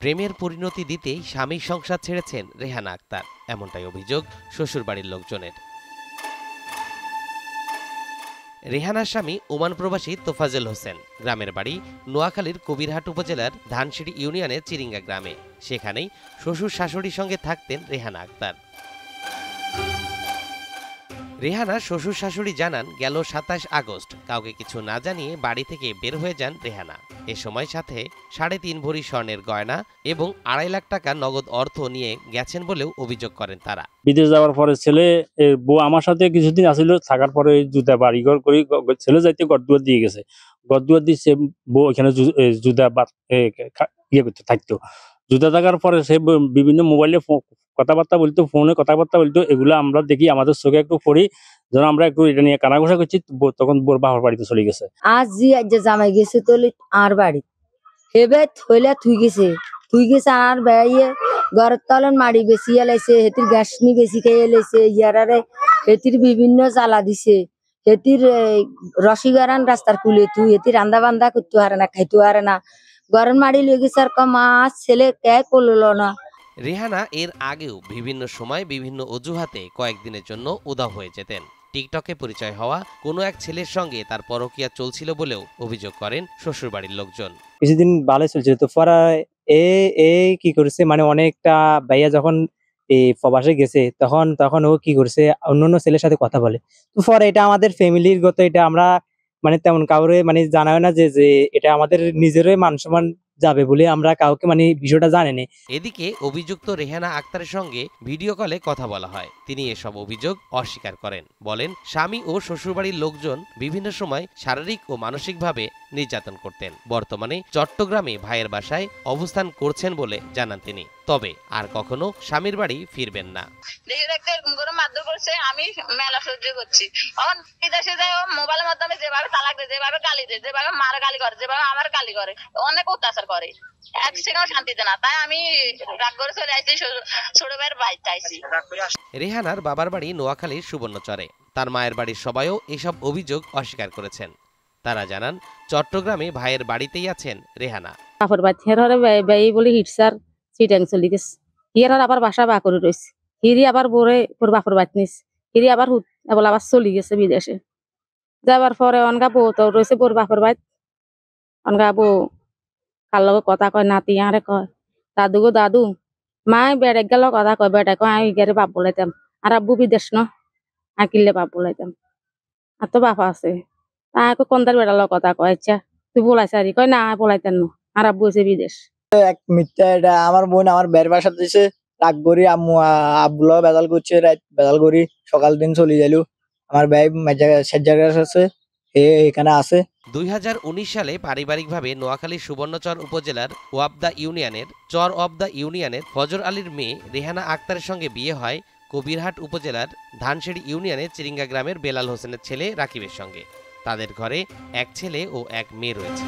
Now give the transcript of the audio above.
প্রেমের পরিণতি দিতেই স্বামীর সংসার ছেড়েছেন রেহানা আক্তার, এমনটাই অভিযোগ শ্বশুরবাড়ির লোকজনের। রেহানার স্বামী ওমান প্রবাসী তোফাজ্জল হোসেন, গ্রামের বাড়ি নোয়াখালীর কবিরহাট উপজেলার ধানসিঁড়ি ইউনিয়নের চিরিঙ্গা গ্রামে। সেখানেই শ্বশুর শাশুড়ির সঙ্গে থাকতেন রেহানা আক্তার। রেহানার শ্বশুর শাশুড়ি জানান, গেল ২৭ আগস্ট কাউকে কিছু না জানিয়ে বাড়ি থেকে বের হয়ে যান রেহানা। এ সময় সাথে ৩.৫ ভরি স্বর্ণের গয়না এবং ২.৫ লাখ টাকা নগদ অর্থ নিয়ে গেছেন বলেও অভিযোগ করেন তারা। বিদেশ যাওয়ার পরে ছেলে বউ আমার সাথে কিছুদিন আসিল, থাকার পরে জুতা বাড়িঘর করে ছেলে যাইতে গড়দুয়ার দিয়ে গেছে। গড়দুয়ার দিয়ে সে বউ এখানে জুতা ইয়ে করতে থাকতো। জুতা থাকার পরে সে বিভিন্ন মোবাইলে কথাবার্তা বলতো, ফোনে কথাবার্তা বলতো। এগুলো আমরা দেখি, আমাদের চোখে একটু পড়ি। যখন আমরা একটু এটা নিয়ে কানাঘোষা করছি, তখন বোর বাবার বাড়িতে চলে গেছে। আজ যে জামাই গেছে তো আর বাড়ি হেবে থইলে থুই গেছে আর বেড়াইয়ে ঘরের তলন মাড়ি বেশি এলাইছে, হেতির গ্যাসনি বেশি খেয়ে এলাইছে, ইয়ারারে হেতির বিভিন্ন জ্বালা দিছে, হেতির রসিগারান রাস্তার কুলে তুই হেতির রান্দা বান্দা করতে হারে না, খাইতে হারে না, ঘরের মাড়ি লেগেছে। আর মাছ ছেলে কে করলো না। রেহানা এর আগেও বিভিন্ন সময় বিভিন্ন অজুহাতে কয়েকদিনের জন্য উধাও হয়ে যেতেন। টিকটকে পরিচয় হওয়া কোনো এক ছেলের সঙ্গে তার পরকীয়া চলছিল বলেও অভিযোগ করেন শ্বশুরবাড়ির লোকজন। কিছুদিন ভালো চলছিল, তো পরে কি করেছে, মানে অনেকটা ভাইয়া যখন এই প্রবাসে গেছে তখন ও কি করছে, অন্য ছেলের সাথে কথা বলে। তো পরে এটা আমাদের ফ্যামিলির গত, এটা আমরা মানে তেমন কাউরে মানে জানায় না যে এটা আমাদের নিজেরই মান সম্মান যাবে বলে আমরা কাউকে মানে বিষয়টা জানেনি। এদিকে অভিযুক্ত রেহানা আক্তারের সঙ্গে ভিডিও কলে কথা বলা হয়। তিনি এসব অভিযোগ অস্বীকার করেন, বলেন স্বামী ও শ্বশুরবাড়ির লোকজন বিভিন্ন সময় শারীরিক ও মানসিকভাবে নির্যাতন করতেন। বর্তমানে চট্টগ্রামে ভাইয়ের বাসায় অবস্থান করছেন বলে জানান তিনি। তবে আর কখনো স্বামীর বাড়ি ফিরবেন না। মারধর করছে, আমি মেলা সহ্য করছি। এখন বিদেশে যায় মোবাইলের মাধ্যমে যেভাবে তালাক দেয়, যেভাবে গালি দেয়, যেভাবে মার গালি করে, যেভাবে আমার গালি করে, অনেক অত্যাচার করে, এক সেকেন্ড শান্তিতে না। তাই আমি রাগ করে চলে আসছি, ছোট ভাইয়ের বাড়িতে আইছি। রেহানার বাবার বাড়ি নোয়াখালীর সুবর্ণচরে। তার মায়ের বাড়ির সবাইও এসব অভিযোগ অস্বীকার করেছেন। তারা জানান, চট্টগ্রামে ভাইয়ের বাড়িতেই আছেন রেহানা। বাপর বাই বলে হিটসার সিটাং চলি গেছে, হিয়ার আবার বাসা বা করে রয়েছে, হিরি আবার বোরে বাপর বাড়ি নিস, হিরি আবার আবার চলি গেছে বিদেশে। যাবার পরে অনগা বউ তো রয়েছে বোর বাপর বাড়ি, অনগা বউ কার লগে কথা কয়, নাতি আরে কয় দাদু গো দাদু, মায় বেড়েক গেল কথা কয়, বেড়ে কয় আমি গেলে বাপ বলাইতাম, আর আব্বু বিদেশ ন আর কিনলে বাপ বলাইতাম, আর তো বাপ আছে। তাই কোনটার বেড়ালো কথা কয়, আচ্ছা তুই বলাইছ আর কয় না বলাইতেন না, আর আব্বু হয়েছে বিদেশ। এক মিথ্যা, এটা আমার বোন আমার বের বাসা দিয়েছে, রাগ করি আম্মু আব্বুল বেদাল করছে, রাত বেদাল করি, সকাল দিন চলে যাইলো। আমার ভাই আছে, এখানে আছে। ২০১৯ সালে পারিবারিকভাবে নোয়াখালী সুবর্ণচর উপজেলার ওয়াবদা ইউনিয়নের চর অবদা ইউনিয়নের ফজর আলীর মেয়ে রেহানা আক্তারের সঙ্গে বিয়ে হয় কবিরহাট উপজেলার ধানসিঁড়ি ইউনিয়নের চিরিঙ্গা গ্রামের বেলাল হোসেনের ছেলে রাকিবের সঙ্গে। তাদের ঘরে এক ছেলে ও এক মেয়ে রয়েছে।